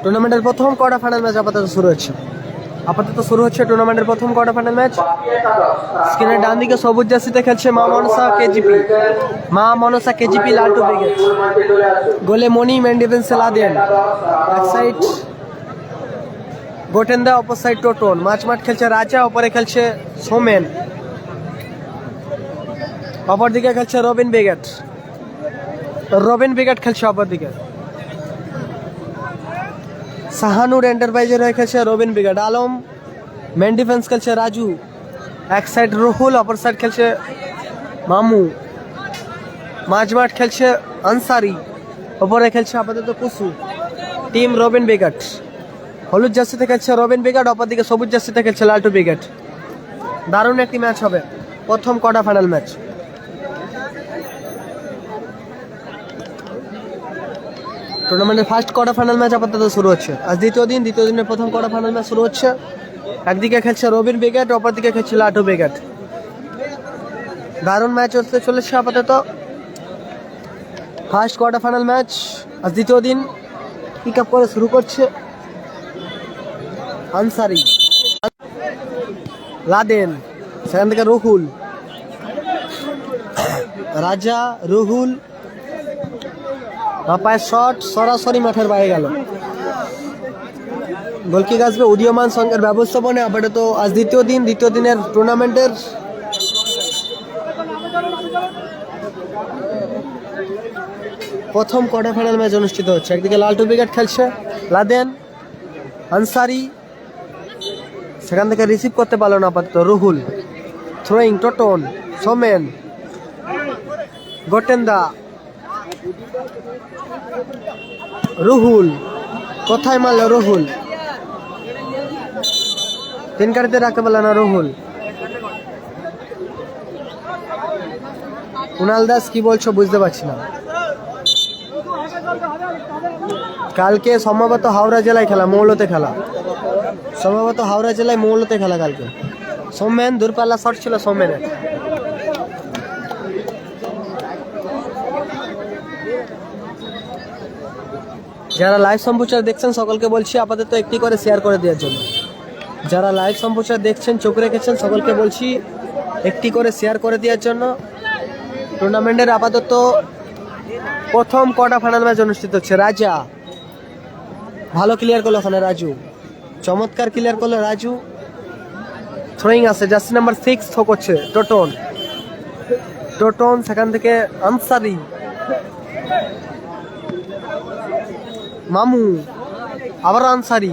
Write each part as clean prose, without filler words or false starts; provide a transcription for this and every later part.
টুর্নামেন্টের প্রথম quarter final match আপাতত শুরু হচ্ছে টুর্নামেন্টের প্রথম কোয়ার্টার ফাইনাল ম্যাচ। স্ক্রিনের ডান দিকে সবুজ জার্সিতে খেলছে মা মনসা কেজিপি লালটু ব্রিগেড। গোলে মনি, মেন ডিফেন্সে লাদেন, এক সাইড গোটেন্দা, অপর সাইড টোটন। মাঠ খেলছে রাজা, ওপরে খেলছে সোমেন, অপর দিকে খেলছে রবিন ব্রিগেড খেলছে অপর দিকে। শাহানুর এন্টারপ্রাইজের হয়ে খেলছে Robin brigade. Alam main defence খেলছে রাজু, এক সাইড রুহুল, অপর সাইড খেলছে মামু। মাঝ খেলছে আনসারি, ওপরে খেলছে আপাতত কুসু। Team Robin brigade. হলুদ জার্সিতে খেলছে রবিন ব্রিগেড, অপর দিকে সবুজ জার্সিতে খেলছে লালটু ব্রিগেড। দারুণ একটি ম্যাচ হবে, প্রথম কোয়ার্টার ফাইনাল ম্যাচ। টুর্নামেন্টের ফার্স্ট কোয়ার্টার ফাইনাল ম্যাচ আপাতত শুরু হচ্ছে। আজ দ্বিতীয় দিনের প্রথম কোয়ার্টার ফাইনাল ম্যাচ শুরু হচ্ছে। একদিকে খেলছে রবিন ব্রিগেড, অপর দিকে খেলছে লালটু ব্রিগেড। দারুণ ম্যাচ হতে চলেছে আপাতত। ফার্স্ট কোয়ার্টার ফাইনাল ম্যাচ আজ দ্বিতীয় দিন। পিক আপ করে শুরু করছে আনসারি, লাদেন, সেখান থেকে রুহুল, রাজা, রুহুল, পায়ের শট সরাসরি মাঠের বাইরে গেল। গোলকিক আসবে উদীয়মান সংঘের ব্যবস্থাপনায়। আপাতত আজ দ্বিতীয় দিনের টুর্নামেন্টের প্রথম কোয়ার্টার ফাইনাল ম্যাচ অনুষ্ঠিত হচ্ছে। একদিকে লালটু ব্রিগেড খেলছে, লাদেন, আনসারি, সেখান থেকে রিসিভ করতে পারল না আপাতত রুহুল। থ্রোয়িং টোটন, সোমেন, গোটেন্দা, রুহুল, কোথায় মারল রুহুল, তিন কাটিতে রাখতে পারল না রুহুল। কুণাল দাস কি বলছো বুঝতে পারছি না। কালকে সম্ভবত হাওড়া জেলায় খেলা, মৌলতে খেলা, কালকে। সোমেন দূরপাল্লা শট ছিল সোমেনের। যারা লাইভ সম্প্রচার দেখছেন সকলকে বলছি আপাতত একটি করে শেয়ার করে দেওয়ার জন্য। যারা লাইভ সম্প্রচার দেখছেন, চোখ রেখেছেন, সকলকে বলছি একটি করে শেয়ার করে দেওয়ার জন্য। টুর্নামেন্টের আপাতত প্রথম কোয়ার্টার ফাইনাল ম্যাচ অনুষ্ঠিত হচ্ছে। রাজা ভালো ক্লিয়ার করলো, ওখানে রাজু চমৎকার ক্লিয়ার করলো রাজু। থ্রোয়িং আছে, জার্সি নাম্বার 6 থ্রো করছে টোটন, সেখান থেকে আনসারি, মামু, আবার আনসারি,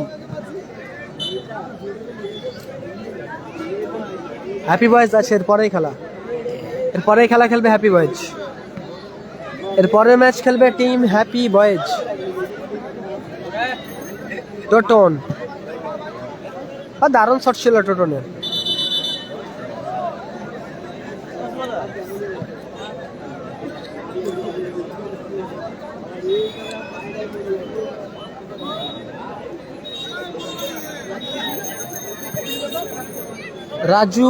হ্যাপি বয়েজ আছে। এরপরেই খেলা খেলবে হ্যাপি বয়েজ। এরপরের ম্যাচ খেলবে টিম হ্যাপি বয়েজ। টোটন, দারুণ শট ছিল টোটনের। রাজু,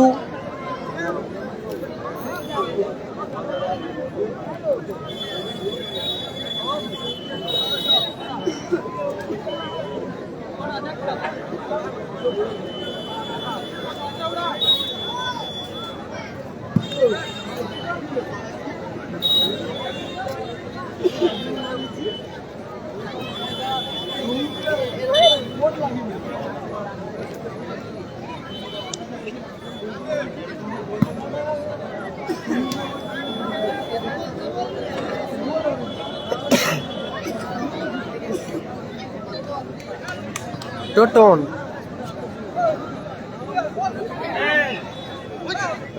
টোটন,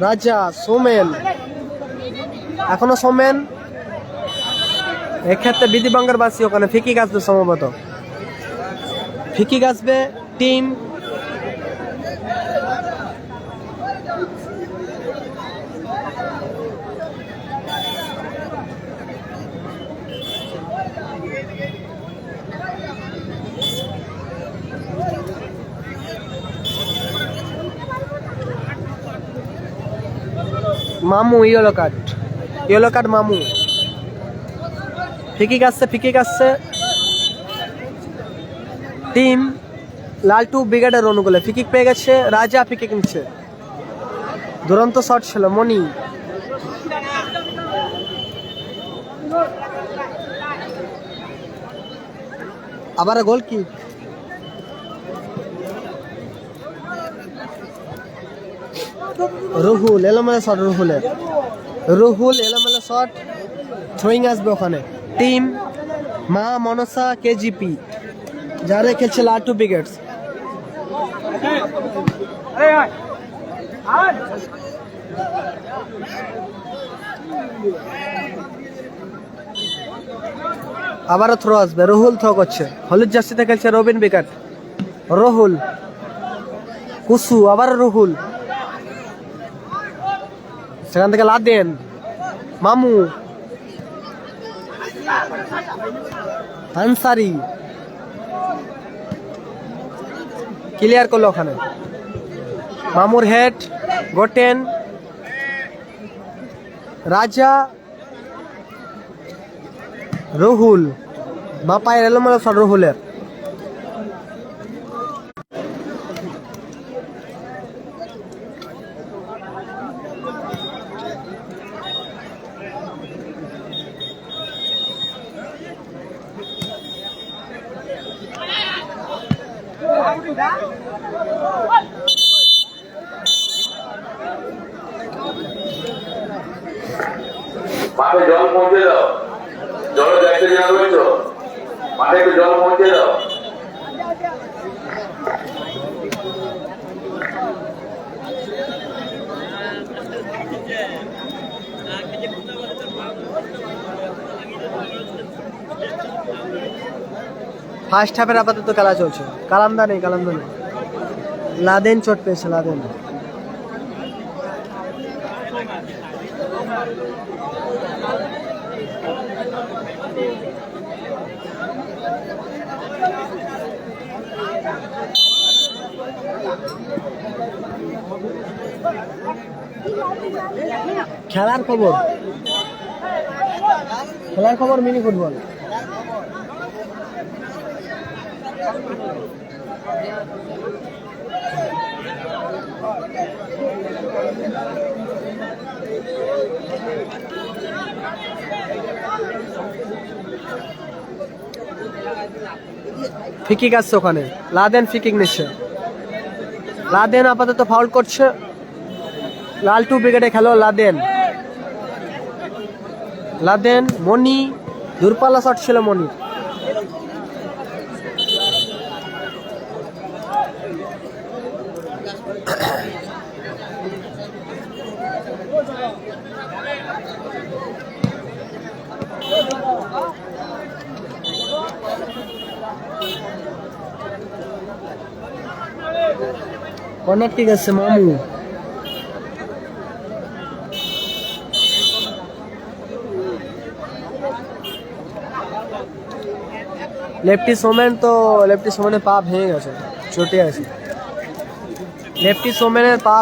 রাজা, সোমেন, এখনো সোমেন। এক্ষেত্রে বিধিবঙ্গের বাসী ওখানে ফিকি গাছবে, সম্ভবত ফিকি গাছবে টিম মামু। ইয়েলো কার্ড মামু। ফিকি কাটছে টিম লালটু ব্রিগেডের অনুকূলে ফ্রি কিক পেয়ে গেছে রাজা, ফ্রি কিক নিচ্ছে। দুরন্ত শট ছিল মনি, আবার গোল কিক। রুহুল এলোমেলো শট, রুহুল এলোমেলো শট, থ্রোয়িং আসবে ওখানে। টিম মা মনসা কেজিপি যারা খেলছে লালটু ব্রিগেডস। আবারও থ্রো আসবে, রুহুল থ্রো করছে। হলুদ জার্সিতে খেলছে রবিন বিকাট, রুহুল কুসু, আবার রুহুল, সেখান থেকে লাদেন, মামু, আনসারি ক্লিয়ার করলো ওখানে। মামুর হেড, গোটেন, রাজা, রুহুল, বা পায়ের এলোমেলো শট রুহুলের। মাঠে জল পৌঁছে দাও, জল যাইতে জানা রয়েছ, মাঠে একটু জল পৌঁছে দাও। ফার্স্ট হাফের আপাতত খেলা চলছে। কালামদা নেই, লাদেন চোট পেয়েছে, লাদেন। খেলার খবর মিনি ফুটবল। ফিকিক আসছে ওখানে, লাদেন ফিকিক নিচ্ছে। লাদেন আপাতত ফাউল করছে। লালটু ব্রিগেডে খেলো লাদেন, মনি, দূরপাল্লা শট ছিল মনির। কর্নার ঠিক আছে মামু। লেফটি সোমেনের পা ভেঙে গেছে, চোটে আছে। লেফটি সোমেনের পা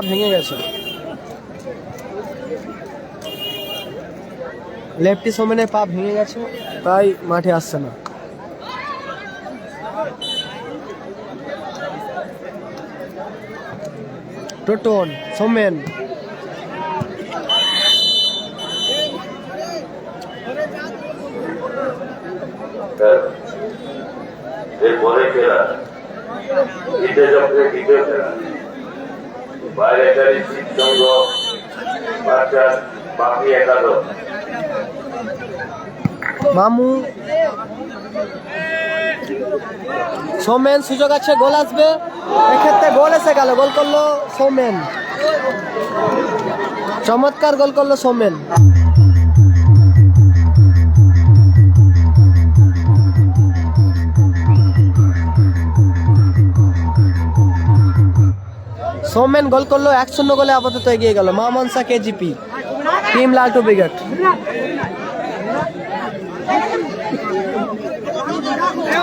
ভেঙে গেছে, তাই মাঠে আসছে না। টোটন, সোমেন, এরপরে খেলা দ্বিতীয় চক্রের দ্বিতীয় খেলা, বাইরে সঙ্গ বাচ্চা বাকি একাদশ। মামু, সোমেন, সুযোগ আছে, গোল আসবে। এক্ষেত্রে গোল এসে গেল, গোল করলো সোমেন, চমৎকার গোল করলো সোমেন। সোমেন গোল করলো, 1-0 গোলে আপাতত এগিয়ে গেল মা মনসা কেজিপি, টিম লালটু ব্রিগেড।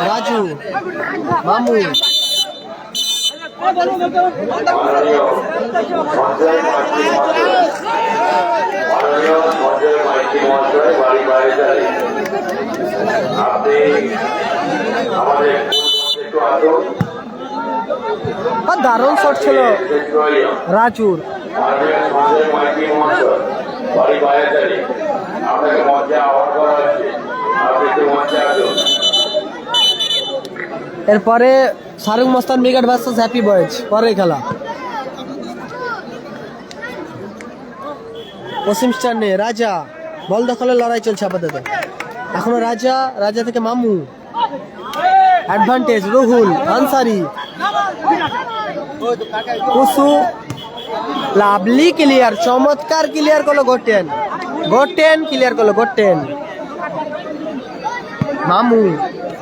রাজু, মামু, আপনি আমাদের একটু আসুন। দারুণ শট ছিল রাজুর। সঞ্জয় মাইতি মহাশয় বাড়ি বাইরে আপনাকে মঞ্চে আহ্বান করা হচ্ছে, আপনি একটু মঞ্চে আসুন। এরপরে শাহরুখ মস্তান ব্রিগেড ভার্সেস হ্যাপি বয়েজ পরের খেলা। পশ্চিম স্টার্নে রাজা বল দখলের লড়াই চলছে আপাতত। এখনো রাজা থেকে মামু, অ্যাডভান্টেজ রুহুল, আনসারি, কুসু, লাভলি ক্লিয়ার, চমৎকার ক্লিয়ার করলো গোটেন ক্লিয়ার করলো গোটেন। মামু,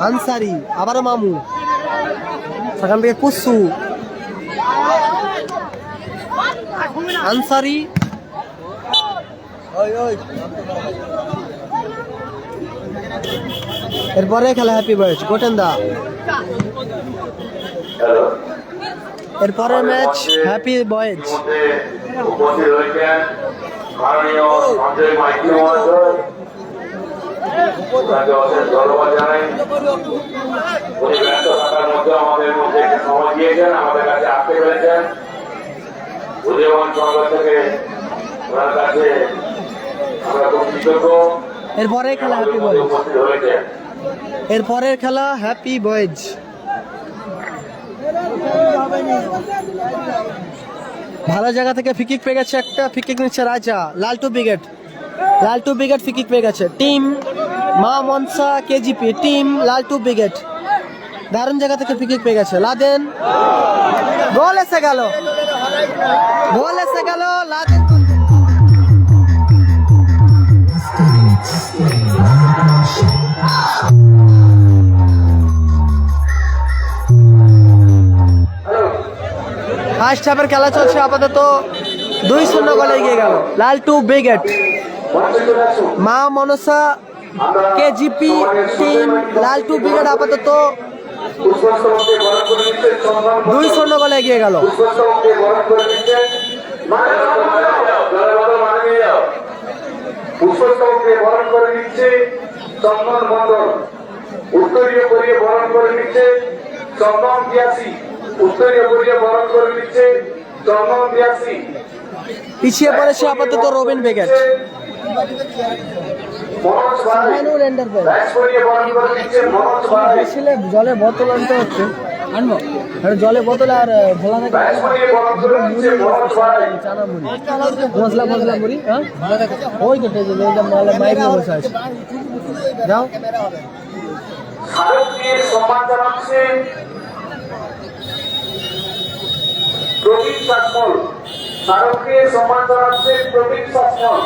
আনসারি, আবারও মামু, সেখান থেকে কুসু, আনসারি, এরপরে খেলা হ্যাপি বয়েজ গোটেন দা। এরপরে ম্যাচ হ্যাপি বয়েজ। উপস্থিত রয়েছেন মাননীয় সঞ্জয় মাইতি মহাশয়, তাকে অশেষ ধন্যবাদ জানাই। উনি ব্যস্ত থাকার মধ্যে আমাদের মধ্যে একটু সময় দিয়েছেন, আমাদের কাছে আসতে পেরেছেন। উদীয়মান সংঘ থেকে ওনার কাছে আমরা খুব কৃতজ্ঞ। এরপরে খেলা হ্যাপি বয়েজ। উপস্থিত হয়েছেন। এরপরের খেলা হ্যাপি বয়েজ। ভালো জায়গা থেকে ফ্রিকিক পেয়ে গেছে, একটা ফ্রিকিক নিচ্ছে রাজা। লালটু ব্রিগেড ফ্রিকিক পেয়ে গেছে। টিম মা মনসা কেজিপি, টিম লালটু ব্রিগেড দারুণ জায়গা থেকে ফ্রিকিক পেয়ে গেছে। লাদেন, গোল এসে গেল লাদেন। ফার্স্ট হাফের খেলা চলছে আপাতত 2-0 গোলে এগিয়ে গেল লালটু ব্রিগেড। মা মনসা কেজিপি টিম লালটু ব্রিগেড আপাতত 2-0 গোলে এগিয়ে গেল। পুষ্পস্তবকে বরণ করে নিচ্ছে চন্দন মন্ডল, উত্তরীয় করিয়ে বরণ করে নিচ্ছে চন্দন দিয়াসি, উত্তরীয় করিয়ে বরণ করে নিচ্ছে চন্দন দিয়াসি। পিছিয়ে পড়েছে আপাতত রবিন ব্রিগেড। মনোজ ভাই ব্যাস করিয়ে বরণ করে নিচ্ছে মনোজ ভাই, জলে বোতল আনতে হচ্ছে, আনবো জলে বোতল আর ভোলা থেকে ব্যাস করিয়ে বরণ করে নিচ্ছে মনোজ ভাই। চানা মুড়ি মশলা মুড়ি। হ্যাঁ ওই তো মাইক নিয়ে বসে আছে, যাও। স্মারককে সম্মান জানাচ্ছে প্রবীণ শাসমল, স্মারককে সম্মান জানাচ্ছে প্রবীণ শাসমল।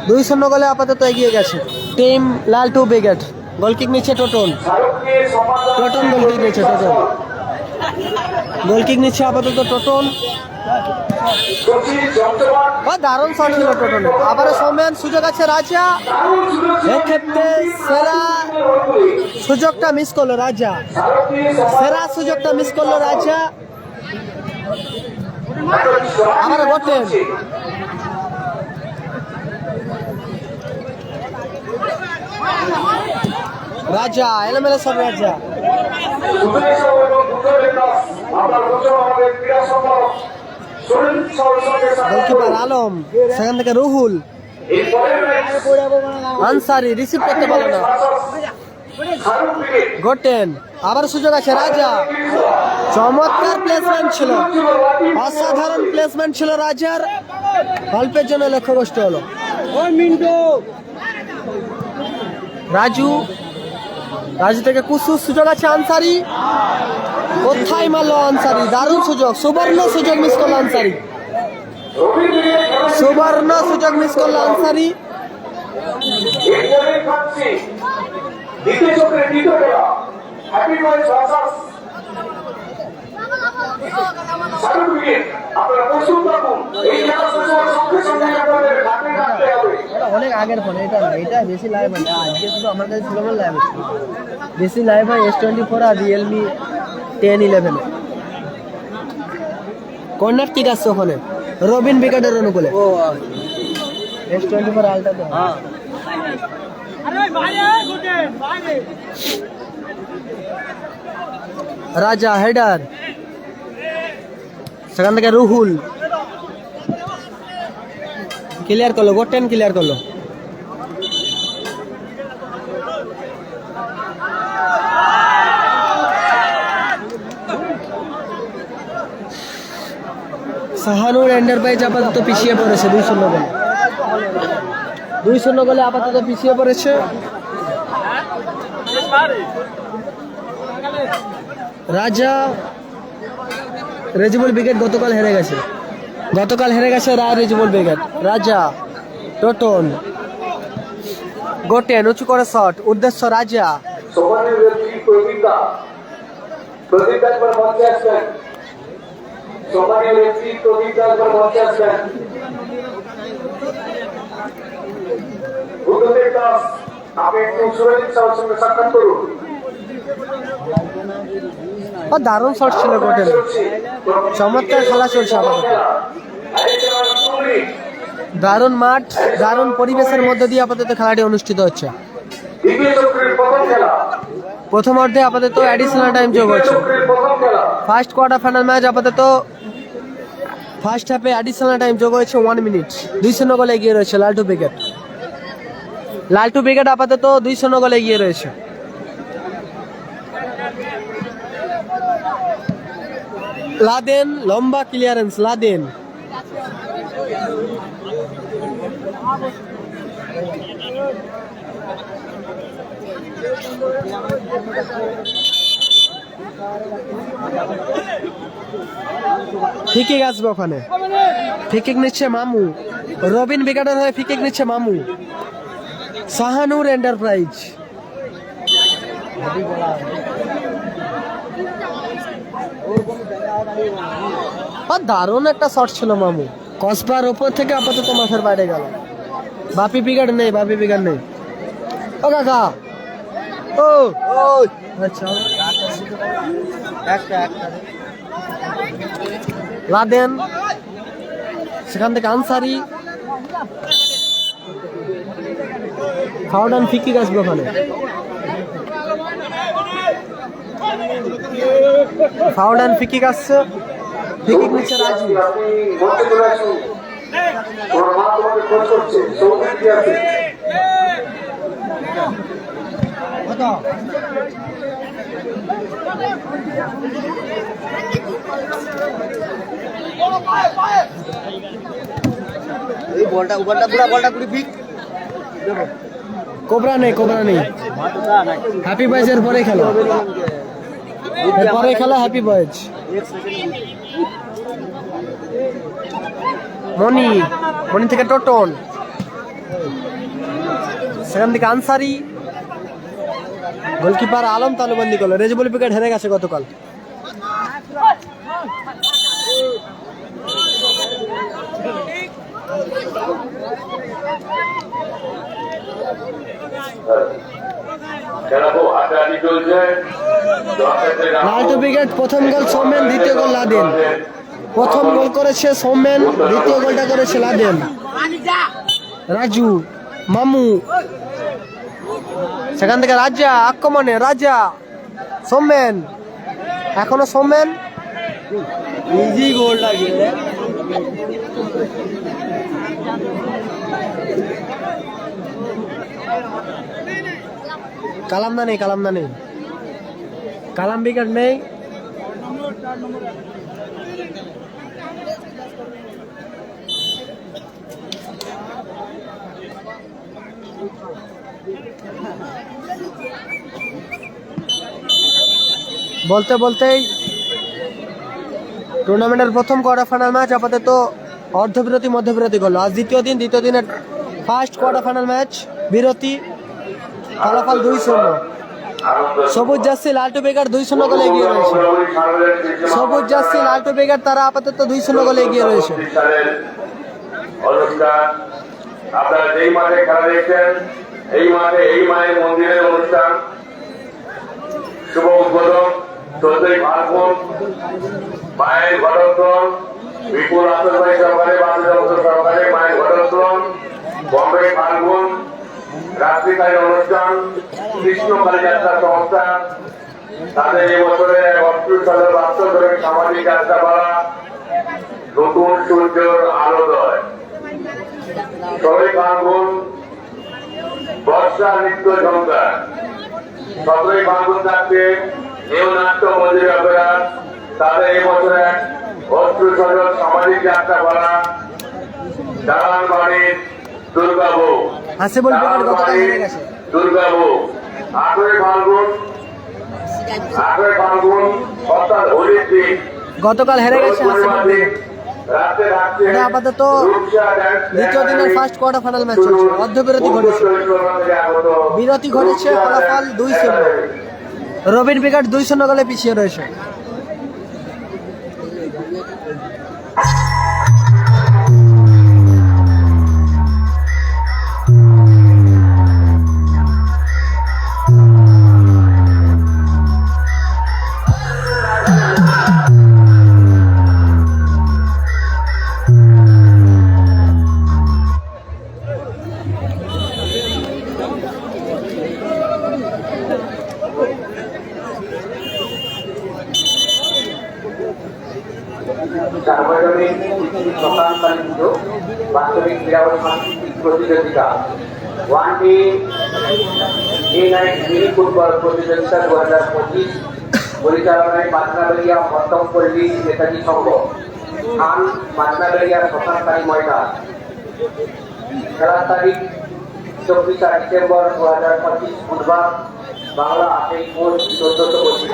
2-0 গোলে আপাতত এগিয়ে গেছে টিম লালটু ব্রিগেড। গোলকিক নিচ্ছে টোটন, স্মারককে সম্মান টোটন গোলকিক নিচ্ছে আপাতত টোটন। দারুণ শট ছিল টোটন। আবারও সৌম্যান, সুযোগ আছে রাজা, এক্ষেত্রে সেরা সুযোগটা মিস করলো রাজা, আবার গোটেন। রাজা এলোমেলো সব রাজা। গোলকিপার আলম, সেখান থেকে রুহুল, আনসারি রিসিভ করতে পারলো না। গোটেন, আবার সুযোগ আছে রাজা, চমৎকার প্লেসমেন্ট ছিল, অসাধারণ প্লেসমেন্ট ছিল রাজার, অল্পের জন্য লক্ষ্যভ্রষ্ট হলো। রাজু থেকে কুসু, সুযোগ আছে আনসারি, কোথায় মারলো আনসারি, দারুণ সুযোগ, সুবর্ণ সুযোগ মিস করলো আনসারি, অনেক আগের ফোন, এটা না, এটা বেশি লাইভ হয় না, আজকে শুধু আমার কাছে ছিল বলে লাইভ হচ্ছে, বেশি লাইভ হয় S24 আর রিয়েলমি 10-11। কর্নার কিক আসছে ওখানে রবিন ব্রিগেডের অনুকূলে। S24 আলটা তো রাজা হেডার, সেখান থেকে রুহুল ক্লিয়ার করলো, গো 10 ক্লিয়ার করলো। সাহানুর এন্টারপ্রাইজ আপাতত পিছিয়ে পড়েছে 2-0 গোলে। 2-0 গোলে আপাতত পিছিয়ে পড়েছে। রাজা রেজিবল ব্রিগেড গতকাল হেরে গেছে। রায় রেজিবল ব্রিগেড। রাজা টোটন গোটেন উঁচু করে শট, উদ্দেশ্য রাজা। সোমানের রেফারি প্রদীপ একবার মঞ্চে আসবেন। সোমানের রেফারি প্রদীপ একবার মঞ্চে আসবেন। বুদ্ধদেব দাস, আপনি একটু সুরজিৎ সাহেবের সঙ্গে সাক্ষাৎ করুন। দারুণ শট ছিল গোটেন, চমৎকার খেলা চলছে আপাতত। দারুণ মাঠ, দারুণ পরিবেশের মধ্যে দিয়ে আপাতত খেলাটি অনুষ্ঠিত হচ্ছে। প্রথম অর্ধে আপাতত অ্যাডিশনাল টাইম যোগ হচ্ছে। ফার্স্ট কোয়ার্টার ফাইনাল ম্যাচ আপাতত ফার্স্ট হাফে অ্যাডিশনাল টাইম যোগ হয়েছে 1 মিনিট। 2-0 গোলে এগিয়ে রয়েছে লালটু ব্রিগেড আপাতত 2-0 গোলে এগিয়ে রয়েছে। লাদেন লম্বা ক্লিয়ারেন্স, লাদেন ফিকিক আসবে ওখানে। ফিকিক নিচ্ছে মামু, রবিন ব্রিগেডের হয়ে ফিকিক নিচ্ছে মামু। সাহানুর এন্টারপ্রাইজ দারুণ একটা শট ছিল মামু, কসবার ওপর থেকে আপাতত মাঠের বাইরে গেল। বাপি ব্রিগেড নেই। ও কাকা, ও আচ্ছা, লাদেন সেখান থেকে আনসারি, ফাউডান ফিকিক আসবে ওখানে। ফাউডান ফিকিক আসছে, ফিকিক নিচ্ছে রাজু। কোবরা নেই হ্যাপি বয়েজের পরে খেলো, হ্যাপি বয়েজ। মনি থেকে টোটন, সেখান থেকে আনসারি, গোলকিপার আলম তালুবন্দি করলো। রেজিবল ব্রিগেড হেরে গেছে গতকাল। লালটু ব্রিগেড প্রথম গোল সৌমেন, দ্বিতীয় গোল লাদেন। প্রথম গোল করেছে সৌমেন, দ্বিতীয় গোলটা করেছে লাদেন। রাজু মামু, সেখান থেকে রাজা আক্রমণে, রাজা সৌমেন, এখনো সৌমেন ইজি গোল লাগে। কালামদা নেই, কালাম ব্রিগেড নেই। বলতেই টুর্নামেন্টের প্রথম কোয়ার্টার ফাইনাল ম্যাচ আপাতত অর্ধবিরতি মধ্যবিরতি করলো। আজ দ্বিতীয় দিনের ফার্স্ট কোয়ার্টার ফাইনাল ম্যাচ বিরতি, ফলাফল 2-0। সবুজ জার্সি লালটু ব্রিগেড 2-0 গোলে এগিয়ে রয়েছে। সবুজ জার্সি লালটু ব্রিগেড তারা আপাতত 2-0 গোলে এগিয়ে রয়েছে। আপনারা যেই মাঠে খেলা দেখছেন, এই মায়ের মন্দিরের অনুষ্ঠান শুভ উদ্বোধন 14ই ফাল্গুন। মায়ের ঘটোত্তোলন, বিপুল আতরবাড়ি সরকারে, সরকারে মায়ের ঘটোত্তোলন, বম্বে ফাল্গুন। রাত্রিকালীন অনুষ্ঠান কৃষ্ণকালী যাত্রা সংস্থা তাদের এবছরে 38 সালের বাস্তব ধরে সামাজিক যাত্রাপালা নতুন সূর্যের আলোদয়। 6ই ফাল্গুন বর্ষা নৃত্য ঝঙ্কার। 17ই ফাল্গুন থাকছে নেওনাট্য মন্দির অপেরা। তাদের এই বছর এক অশ্রুসজল সামাজিক যাত্রা করা দালান বাড়ির দুর্গাবু। হাসিবুল বিকেট গতকাল হেরে গেছে। দুর্গাবু 8ই ফাল্গুন অর্থাৎ হোলির দিন গতকাল হেরে গেছে হাসিবুল বিকেট। রাতে থাকছে এটা আপাতত দ্বিতীয় দিনের ফার্স্ট কোয়ার্টার ফাইনাল ম্যাচ চলছে। মধ্যবিরতি ঘটেছে, বিরতি ঘটেছে, ফলাফল 2-0। রবিন ব্রিগেড 2-0 গোলে পিছিয়ে রয়েছে। সার্বজনীন সকালকালীন বাস্তবিক ক্রীড়া ও সাংস্কৃতিক প্রতিযোগিতা one day day night mini football প্রতিযোগিতা 2025 পরিচালনায় পাটনাবেড়িয়া মধ্যমপল্লী নেতাজি সংঘ স্থান পাটনাবেড়িয়া শ্মশানকালী ময়দান। খেলার তারিখ 24 ডিসেম্বর 2025 বুধবার, বাংলা 28 কোষ 1425।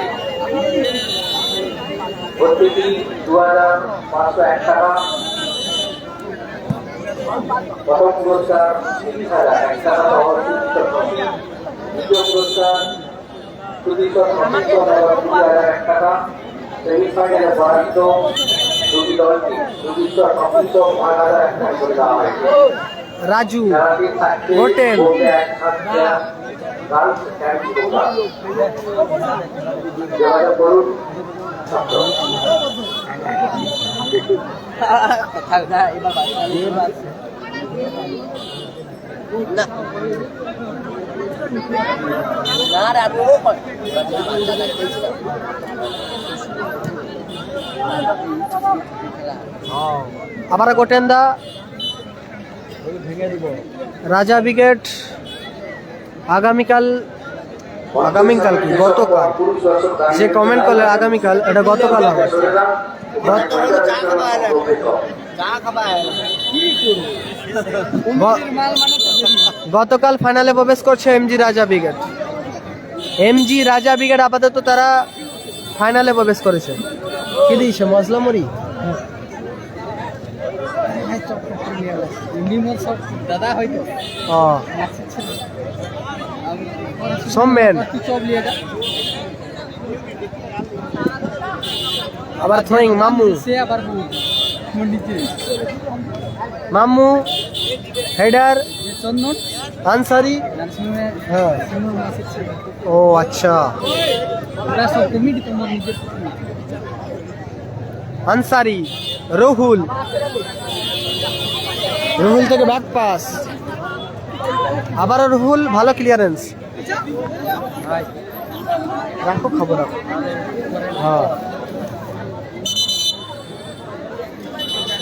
প্রতিটি 2501 টাকা। প্রথম পুরস্কার 30,001 টাকা সহ দ্বিতীয় পুরস্কার 2,001 টাকা। সেমিফাইনালে পরাজিত দুটি দলকে 2,501 টাকা করে দেওয়া হয়েছে। রাজু খেলাটি থাকছে হোটেল গার্লস চ্যারিটি প্রোগ্রাম। যোগাযোগ করুন। আবার গোটেন্দা রাজা ব্রিগেড আগামীকাল কি গতকাল যে কমেন্ট করলে আগামীকাল, এটা গতকাল হবে। গতকাল ফাইনালে প্রবেশ করছে এমজি রাজা ব্রিগেড। আপাতত তারা ফাইনালে প্রবেশ করেছে। কি দিয়েছে মশলা মুড়ি? দাদা হয়তো সোমেন আবার থ্রোয়িং মামু সে আবার মামু হেডার চন্দন আনসারি। হ্যাঁ, ও আচ্ছা, ওরা সব কমিটি তোমার নিজের আনসারি রুহুল থেকে ব্যাক পাস, আবারও রুহুল, ভালো ক্লিয়ারেন্স। রাখো খবর রাখো। হ্যাঁ,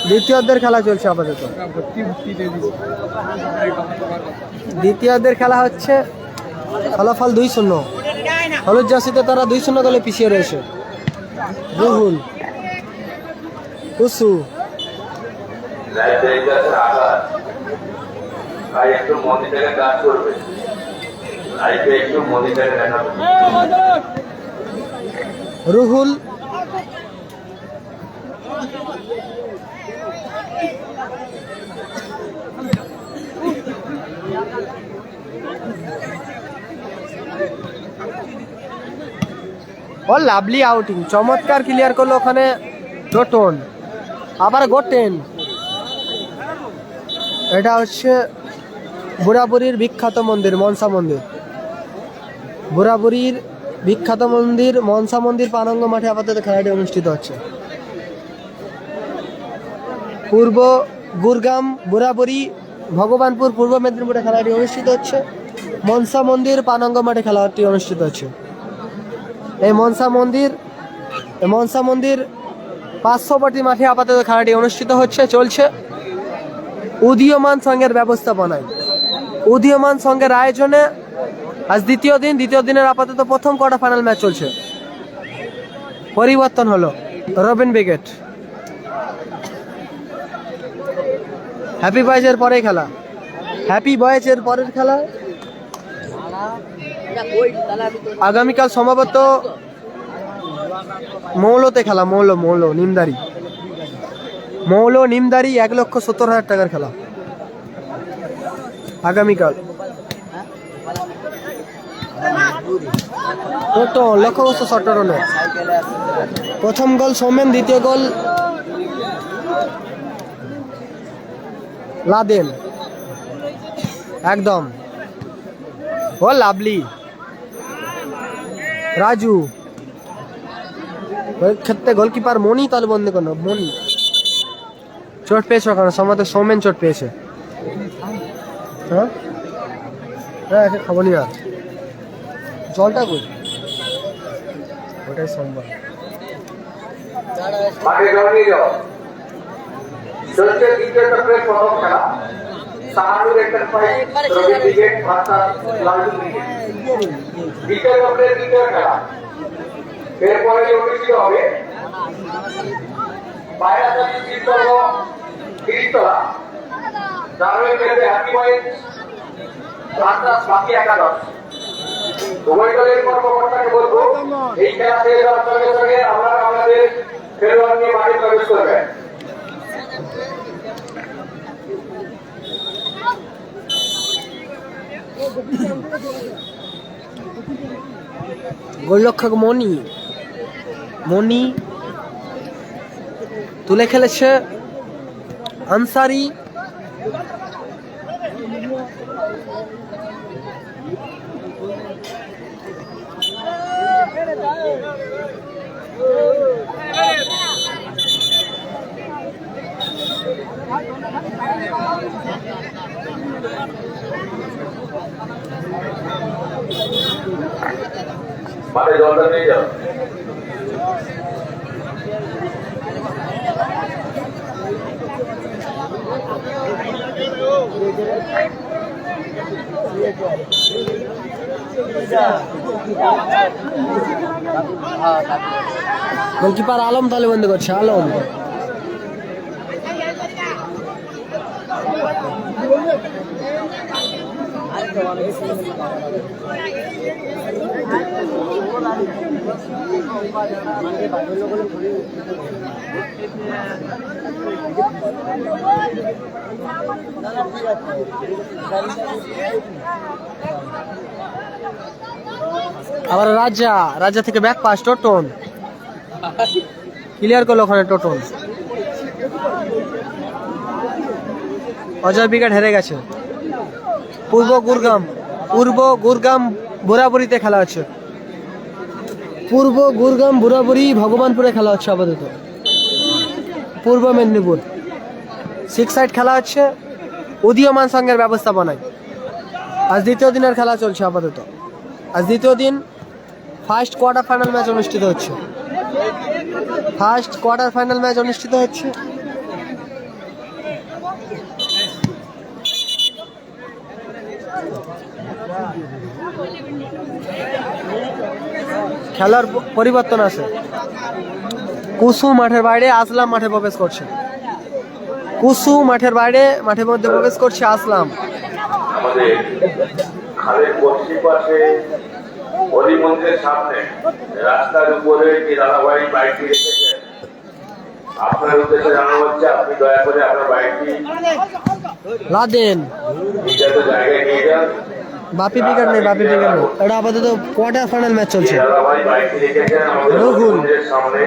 দ্বিতীয়ার্ধের খেলা চলছে আপাতত। দ্বিতীয়ার্ধের খেলা হচ্ছে, ফলাফল 2-0। হলুদ জার্সিতে তারা 2-0 গোলে পিছিয়ে রয়েছে। রুহুল, উসু, একটু মনিটরে কাজ করবে, একটু মনিটরে দেখাবে। রুহুল, ও লাভলি আউটিং, চমৎকার ক্লিয়ার করলো ওখানে টোটন। আবার গোটেন, এটা হচ্ছে বুড়াবুড়ির বিখ্যাত মন্দির মনসা মন্দির। বুড়াবুড়ির বিখ্যাত মন্দির মনসা মন্দির পানঙ্গ মাঠে আপাতত খেলাটি অনুষ্ঠিত হচ্ছে। পূর্ব গুরগাম বুড়াবুড়ি ভগবানপুর পূর্ব মেদিনীপুরে খেলাটি অনুষ্ঠিত হচ্ছে। মনসা মন্দির পানঙ্গ মাঠে খেলাটি অনুষ্ঠিত হচ্ছে। এই মনসা মন্দির 500 মাঠে আপাতত খেলাটি অনুষ্ঠিত হচ্ছে, চলছে উদীয়মান সংঘের ব্যবস্থাপনায়, উদীয়মান সংঘের আয়োজনে। আজ দ্বিতীয় দিনের আপাতত প্রথম কোয়ার্টার ফাইনাল ম্যাচ চলছে। পরিবর্তন হলো রবিন ব্রিগেড, হ্যাপি বয়েজের পরে খেলা, হ্যাপি বয়েজের পরের খেলা আগামীকাল সম্ভবত মৌলতে খেলা, মৌল নিমদারি, নিমদারি 1,70,000 টাকার খেলা আগামীকাল। লক্ষ্য করছে শটরনে প্রথম গোল সৌমেন, দ্বিতীয় গোল লাদেন। একদম ও লাভলি রাজু ক্ষেত্রে গোলকিপার মনি তালবন্দি কোনো মনি চোট পেয়েছে ওখানে, সম্ভবত সৌমেন চোট পেয়েছে। হ্যাঁ হ্যাঁ খাবো নি আর জলটা কই, ওটাই সোমবার। মাঠে জল নিয়ে যাও। চলছে দ্বিতীয় চক্রের প্রথম খেলা, শাহানুর এন্টারপ্রাইজ রবি ব্রিগেড ভার্সাস লালটু ব্রিগেড। দ্বিতীয় চক্রের দ্বিতীয় খেলা, এরপরে অনুষ্ঠিত হবে পায়রাতলী শীতপর্ব তিরিশতলা, দারুণ খেলবে হ্যাপি বয়েজ ভার্সাস বাকি একাদশ। উভয় দলের কর্মকর্তাকে বলবো এই খেলা শেষ হওয়ার সঙ্গে সঙ্গে আপনারা আমাদের খেলোয়াড় নিয়ে মাঠে প্রবেশ করবেন। গোলরক্ষক মনি তুলে খেলেছে আনসারি, মাঠে জলটা নিয়ে যাও। গোলকিপার আলম তাহলে বন্ধ করছে, আলম আবার রাজা থেকে ব্যাক পাস টোটন ক্লিয়ার করলো ওখানে, টোটন অজয় ব্রিগেড হেরে গেছে। পূর্ব গুরগাম বুড়াবুড়িতে খেলা হচ্ছে, পূর্ব গুরগাম বুড়াবুড়ি ভগবানপুরে খেলা হচ্ছে আপাতত, পূর্ব মেদিনীপুর 6 সাইড খেলা হচ্ছে উদীয়মান সংঘের ব্যবস্থাপনায়। আজ দ্বিতীয় দিনের খেলা চলছে আপাতত, আজ দ্বিতীয় দিন ফার্স্ট কোয়ার্টার ফাইনাল ম্যাচ অনুষ্ঠিত হচ্ছে, খেলার পরিবর্তন আছে। কুসু মাঠের বাইরে, আসলাম মাঠে প্রবেশ করছে। কুসু মাঠের বাইরে, মাঠের মধ্যে প্রবেশ করছে আসলাম। আমাদের খালের পশ্চিম পাশে হরি মন্দিরের সামনে রাস্তার উপরে যে দাদাভাই বাইকটি রেখেছেন, আপনার উদ্দেশ্যে জানানো হচ্ছে আপনি দয়া করে আপনার বাইকটি লাদেন নির্ধারিত জায়গায় নিয়ে যান। বাপি ব্রিগেড নেই, এটা আপাতত কোয়ার্টার ফাইনাল ম্যাচ চলছে। দাদাভাই বাইকটি রেখেছেন আমাদের হরি মন্দিরের সামনে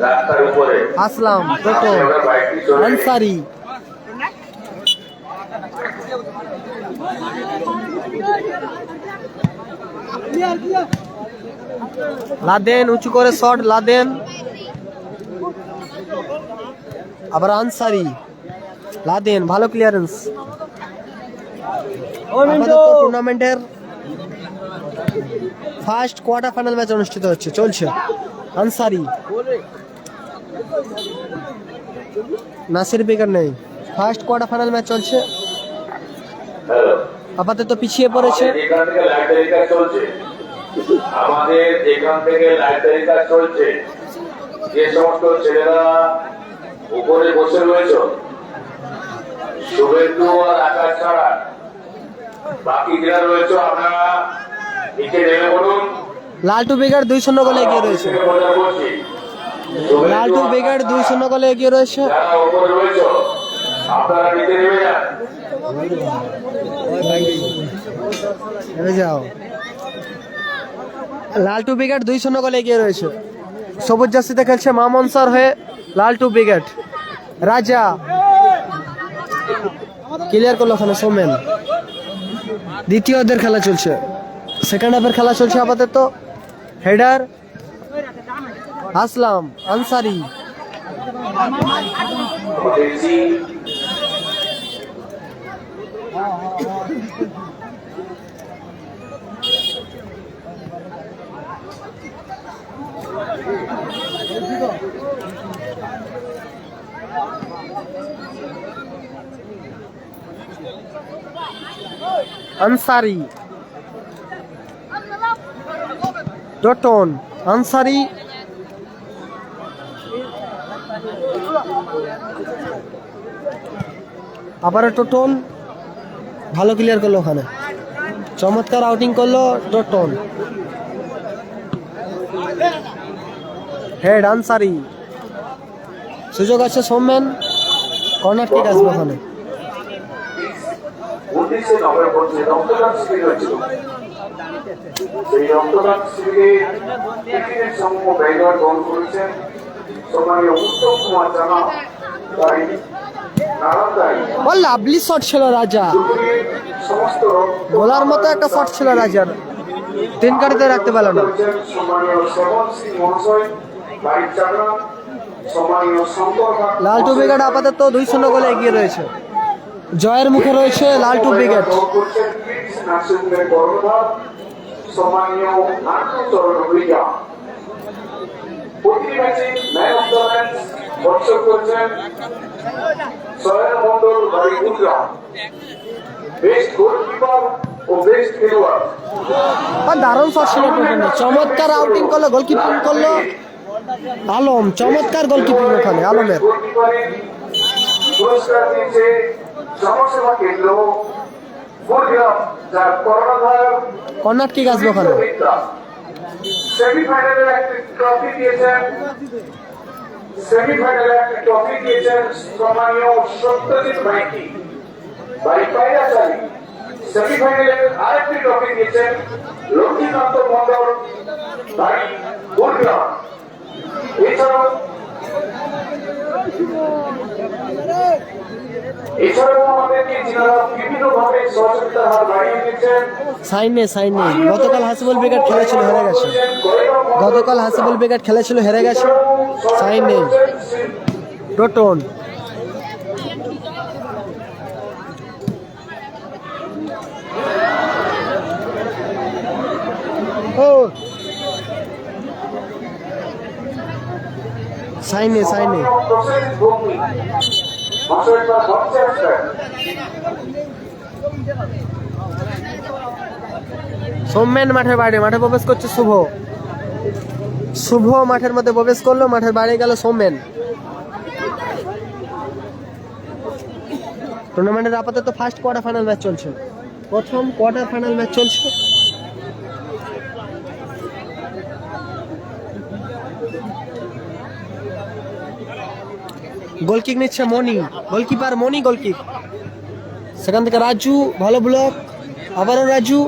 রাস্তার উপরে, আসলাম টোটো আপনার বাইকটি চলে আনসারি লাদেন উঁচু করে শট, লাদেন আবার আনসারি, লাদেন ভালো ক্লিয়ারেন্স। টুর্নামেন্টের ফার্স্ট কোয়ার্টার ফাইনাল ম্যাচ অনুষ্ঠিত হচ্ছে, চলছে আনসারি নাসির ব্রিগেড নেই। ফার্স্ট কোয়ার্টার ফাইনাল ম্যাচ চলছে, হ্যালো, আপাতত পিছিয়ে পড়েছে। যেখান থেকে লাইব্রেরি কাজ চলছে, আমাদের যেখান থেকে লাইব্রেরি কাজ চলছে, যে সমস্ত ছেলেরা উপরে বসে রয়েছে, শুভেন্দু আর আকাশ ছাড়া বাকি যারা রয়েছে আপনারা নিচে নেমে পড়ুন। লালটু ব্রিগেড 2-0 গোলে এগিয়ে রয়েছে। মজা করছি। লালটু ব্রিগেড 2-0 গোলে এগিয়ে রয়েছে। যারা উপরে রয়েছে আপনারা নিচে নেমে যান। নেমে যাও। লালটু ব্রিগেড 2-0 গোলে এগিয়ে রয়েছে। সবুজ জার্সিতে খেলছে মামনসর হয়ে লালটু ব্রিগেড। রাজা ক্লিয়ার করলো ওখানে সোমেন। দ্বিতীয় অর্ধের খেলা চলছে, সেকেন্ড হাফের খেলা চলছে আপাতত। হেডার আসলাম আনসারি। দেখছি আনসারি, ডটন, আনসারি, আবারও টোটন। ভালো ক্লিয়ার করলো ওখানে, চমৎকার আউটিং করলো টোটন। হেড আনসারি, সুযোগ আছে সৌমেন। কর্নার কিক আসবে ওখানে। 19 নভেম্বর যে রক্তদান শিবির হয়েছিল, সেই রক্তদান শিবিরে ক্রিকেটের সমূহ ব্যয়ভার গ্রহণ করেছেন সম্মানীয় উত্তম কুমার জানা, তাই নারায়ণদাই ও লাভলি শট ছিল রাজা, সমস্ত বলার মতো একটা শট ছিল রাজার, 3 কাটিতে রাখতে পারল না। সম্মানীয় শ্রবণ সিং মহাশয়, বাড়ির চাকরা, সম্মানীয় শঙ্কর লালটু ব্রিগেড আপাতত 2-0 গোলে এগিয়ে রয়েছে। জয়ের মুখে রয়েছে লালটু ব্রিগেড। নার্সিংহোমের কর্ণধার সম্মানীয় নাট্যচরণ ভূঁইয়া। প্রতি ম্যাচে ম্যান অফ দ্য ম্যাচ বর্ষণ করছেন সয়ন মন্ডল বাড়ি গুজরাট। বেস্ট গোলকিপার ও বেস্ট খেলোয়াড় আর দারুণ শট ছিল টোটনের, চমৎকার আউটিং করলো, গোলকিপিং করলো আলম। চমৎকার গোলকিপিং ওখানে আলমের। গোলকিপারের পুরস্কার দিয়েছে জনসেবা কেন্দ্র গুজরাট, যার কর্ণধার কর্নার কিক আসবে ওখানে। সেমিফাইনালে একটা ট্রফি দিয়েছেন, সেমিফাইনালে একটা ট্রফি দিয়েছেন সম্মানীয় সত্যজিৎ মাইতি বাড়ি পায়রাচারী। সেমিফাইনালে আরেকটি ট্রফি দিয়েছেন লক্ষ্মীকান্ত মন্ডল বাড়ি গুজরাট। এছাড়াও আমাদেরকে যারা বিভিন্নভাবে সহযোগিতার হাত বাড়িয়ে দিচ্ছেন। সাইনে গতকাল হাসিবুল ব্রিগেড খেলেছিল, হেরে গেছে। গতকাল হাসিবুল ব্রিগেড খেলেছিল, হেরে গেছে। সাইনে টোটন, ও সাইনে সৌমেন মাঠের বাইরে, মাঠে প্রবেশ করছে শুভ। শুভ মাঠের মধ্যে প্রবেশ করলো, মাঠের বাইরে গেল সৌমেন। টুর্নামেন্টের আপাতত ফার্স্ট কোয়ার্টার ফাইনাল ম্যাচ চলছে, প্রথম কোয়ার্টার ফাইনাল ম্যাচ চলছে। গোলকিক নিচ্ছে মনি, গোলকিপার মনি গোলকিক। সেখান থেকে রাজু, ভালো ব্লক, আবারও রাজু।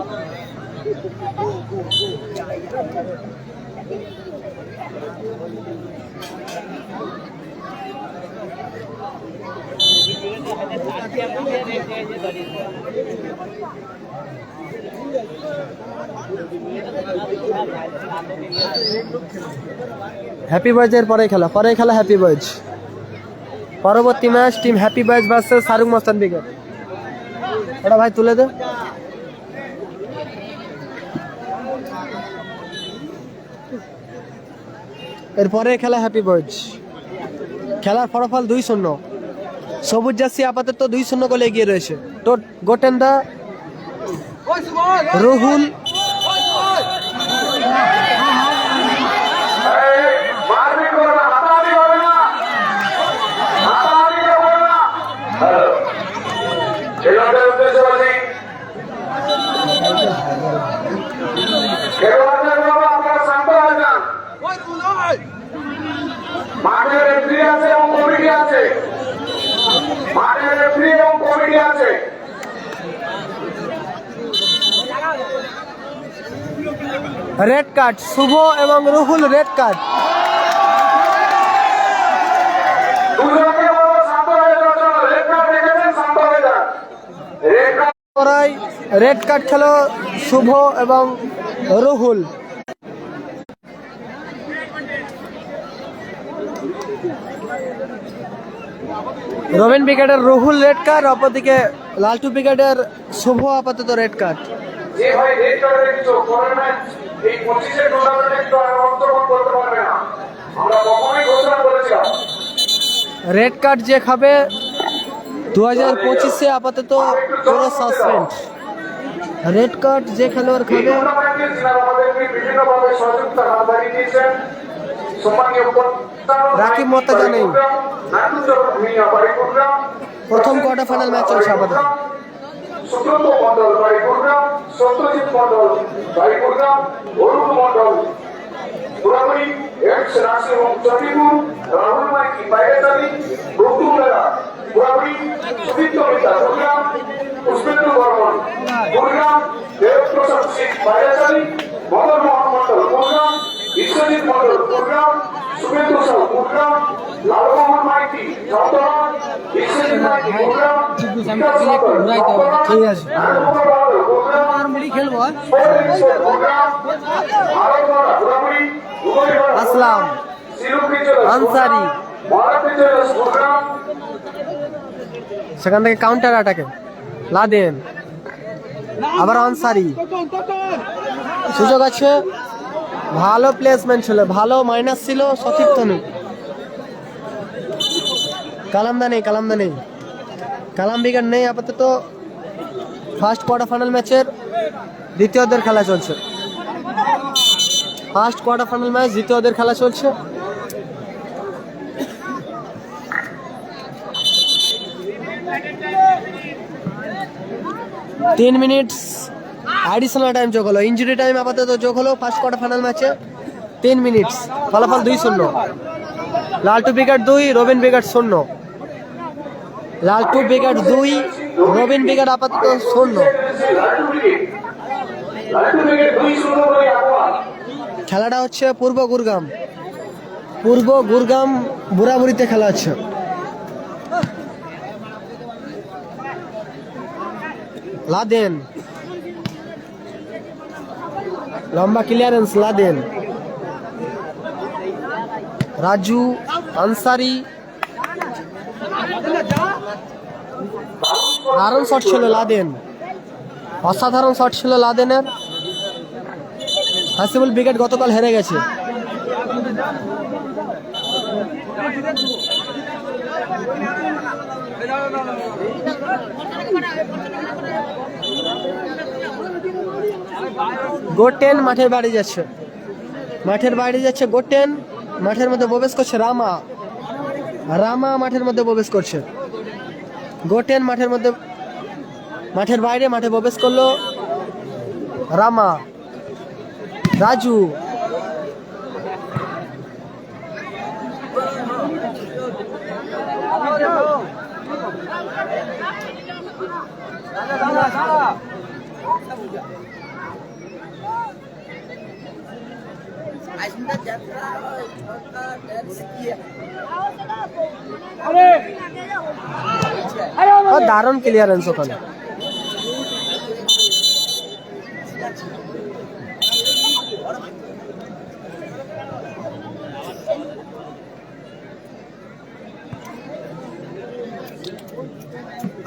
হ্যাপি বয়েজের পরে খেলা হ্যাপি বয়েজ। পরবর্তী match team happy boys versus Shahrukh মস্তান ব্রিগেড। ওটা ভাই তুলে দে। এরপরে খেলা হ্যাপি বয়েজ। খেলার ফলাফল 2-0। সবুজ জার্সি আপাতত 2-0 গোলে এগিয়ে রয়েছে। তো গোটেন্দা, রুহুল, মারপিট করবে না, হাতাহাতি হবে না, হাতাহাতি করবে না। খেলোয়াড়দের উদ্দেশ্যে বলছি, খেলোয়াড়দের বলবো আপনারা শান্ত হয়ে যান। মাঠে রেফারি আছে এবং কমিটি আছে, মাঠে রেফারি এবং কমিটি আছে। রেড কার্ড শুভ এবং রুহুল, রেড কার্ড। দুজনকে বলবো শান্ত হয়ে যাওয়ার জন্য। রেড কার্ড দেখেছেন, শান্ত হয়ে যান। রেড কার্ড করাই রেড কার্ড খেলো শুভ এবং রুহুল। রবিন ব্রিগেডের রুহুল রেড কার্ড, অপরদিকে লালটু ব্রিগেডের শুভ আপাতত রেড কার্ড। যে ভাই রেড কার্ডের কিছু পরের ম্যাচ এই 25-এর টুর্নামেন্টে একটু আর অংশগ্রহণ করতে পারবে না, আমরা কখনোই ঘোষণা করেছিলাম। রেড কার্ড যে খাবে 2025-এ আপাতত পুরো সাসপেন্ড। রেড কার্ড যে খেলোয়াড় এই খাবে, টুর্নামেন্টে যিনারা আমাদেরকে বিভিন্নভাবে সহযোগিতা হাত বাড়িয়ে দিয়েছেন, সম্মানীয় রাকিব মোর্তাজা নেই। প্রথম কোয়ার্টার ফাইনাল ম্যাচ চলছে আপাতত। সুব্রত মন্ডল বাড়িপুরগ্রাম, সত্যজিৎ মন্ডল বাড়িপুরগ্রাম, অরুণ মন্ডল পুরাপুরি, এক্স রাশি এবং চন্ডিপুর, রাহুল মাইকি বাইরেতালি, প্রতুল বেলা পুরাপুরি, সুদীপ্ত মিতা গুরগ্রাম, পুষ্পেন্দু বর্মন গুরগ্রাম, দেবপ্রসাদ সিং বাইরেতালি, মদন মোহন মন্ডল গুরগ্রাম, বিশ্বজিৎ মন্ডল গুরগ্রাম, শুভেন্দু সাউ গুরগ্রাম, লালমোহন মাইতি চন্দন, বিশ্বজিৎ মাইতি গুরগ্রাম, বিকাশ মন্ডল চন্দন, ঠিক আছে। রাজকুমার মন্ডল গুরগ্রাম, মুড়ি খেলবো আর? আসলাম, আনসারি। সেখান থেকে কাউন্টার অ্যাটাকে লাদেন, আবার আনসারি। সুযোগ আছে, ভালো প্লেসমেন্ট ছিল, ভালো মাইনাস ছিল, সঠিক তো নেই। কালামদা নেই, কালামদা নেই, কালাম ব্রিগেড নেই আপাতত। ফার্স্ট কোয়ার্টার ফাইনাল ম্যাচের দ্বিতীয়দের খেলা চলছে। ফার্স্ট কোয়ার্টার ফাইনাল ম্যাচ দ্বিতীয়দের খেলা চলছে। তিন মিনিট অ্যাডিশনাল টাইম যোগ হলো, ইঞ্জুরি টাইম আপাতত যোগ হলো ফার্স্ট কোয়ার্টার ফাইনাল ম্যাচে 3 মিনিট। ফলাফল 2-0। লালটু ব্রিগেড 2, রবিন ব্রিগেড 0। লালটু ব্রিগেড 2, রবিন ব্রিগেড আপাতত 0। খেলাটা হচ্ছে পূর্ব গুরগাম বুড়াবুড়িতে খেলা হচ্ছে। লাদেন, লম্বা ক্লিয়ারেন্স, লাদেন, রাজু, আনসারি। দারুণ শট ছিল লাদেন, অসাধারণ শট ছিল লাদেনের। হাসিবুল ব্রিগেড গতকাল হেরে গেছে। গোটেন মাঠের বাইরে যাচ্ছে, গোটেন মাঠের মধ্যে প্রবেশ করছে। রামা মাঠের মধ্যে প্রবেশ করছে। গোটেন মাঠের বাইরে মাঠে প্রবেশ করলো রামা। রাজু, দারুণ ক্লিয়ারেন্স ওখানে।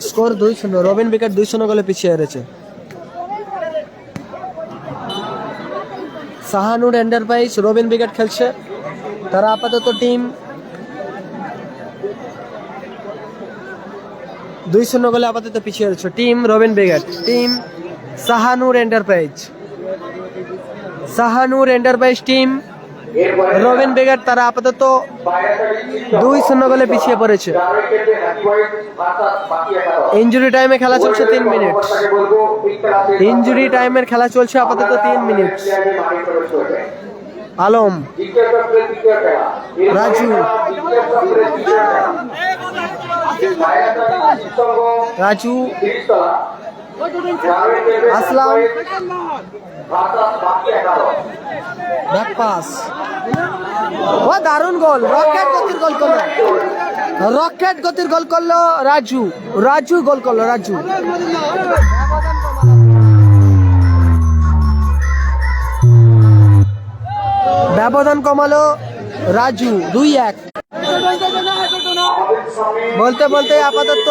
স্কোর 2-0। রবিন ব্রিগেড 2-0 গোলে পিছিয়ে হেরেছে। শাহানুর এন্টারপ্রাইজ রবিন ব্রিগেড খেলছে। তারা আপাতত টিম 2-0 গোলে আপাতত পিছিয়ে রয়েছে team Robin brigade. Team Shahanur enterprise team এরপরে রবিন ব্রিগেড তারা আপাতত বাইরের 2-0 গোলে পিছিয়ে পড়েছে। জার্মানির ক্ষেত্রে হ্যাপি হোয়াইট ভার্সাস বাকি একাদশ। ইনজুরি টাইমে খেলা চলছে 3 মিনিট। কর্মকর্তাকে বলবো এই খেলাতে ইনজুরি টাইমের খেলা চলছে আপাতত 3 মিনিট। প্লেয়ারদের মাঠে প্রবেশ করবে। আলম, দ্বিতীয় চক্রের দ্বিতীয় খেলা। এরপরে রাজু। খেলা দ্বিতীয় চক্রের তৃতীয় খেলা। বাইরের সংঘ রাজু, তিরিশতলা। জার্মানির ক্ষেত্রে আসলাম। হ্যাপি হোয়াইট ভার্সাস বাকি একাদশ। ব্যাক পাস, ও দারুণ গোল, রকেট গতির গোল করলো রাজু গোল করলো রাজু। ব্যবধান কমালো রাজু 2-1। আমাদের সামনে বলতে বলতে আপাতত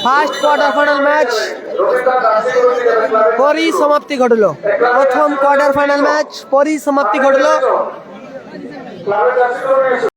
first quarter final match Rabindranath দাসগুরুজি ক্লাবের পরিসমাপ্তি ঘটলো। প্রথম কোয়ার্টার ফাইনাল ম্যাচ পরিসমাপ্তি ঘটলো। ক্লাবের দাসগুরু